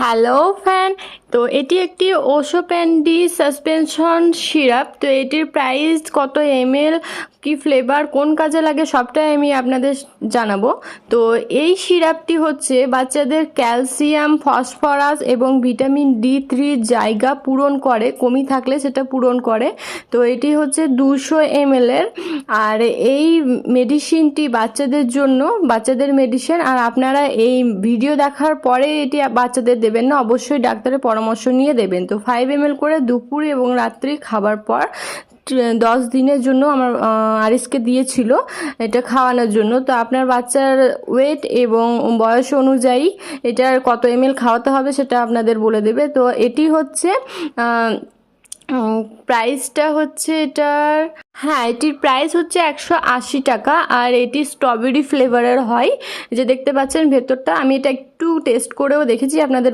Hello fan. তো এটি একটি ওশোপ্যান্ডি সাসপেনশন সিরাপ। তো এটির প্রাইস, কত এমএল, কি ফ্লেভার, কোন কাজে লাগে সবটাই আমি আপনাদের জানাবো। তো এই সিরাপটি হচ্ছে বাচ্চাদের ক্যালসিয়াম, ফসফরাস এবং ভিটামিন D3 জায়গা পূরণ করে, কমি থাকলে সেটা পূরণ করে। তো এটি হচ্ছে 200 ml-এর। আর এই মেডিসিনটি বাচ্চাদের মেডিসিন। আর আপনারা এই ভিডিও দেখার পরে এটি বাচ্চাদের দেবেন না, অবশ্যই ডাক্তারের পরামর্শ নিয়ে দেবেন। তো 5 ml করে দুপুর এবং রাত্রি খাবার পর 10 দিনের জন্য আমার আরিসকে দিয়েছিল এটা খাওয়ানোর জন্য। তো আপনার বাচ্চার ওয়েট এবং বয়স অনুযায়ী এটার কত ml খাওয়াতে হবে সেটা আপনাদের বলে দেবে। তো এটি হচ্ছে প্রাইসটা হচ্ছে এটার, হ্যাঁ, এটির প্রাইস হচ্ছে 180 টাকা। আর এটি স্ট্রবেরি ফ্লেভারের হয়, যে দেখতে পাচ্ছেন ভেতরটা। আমি এটা একটু টেস্ট করেও দেখেছি, আপনাদের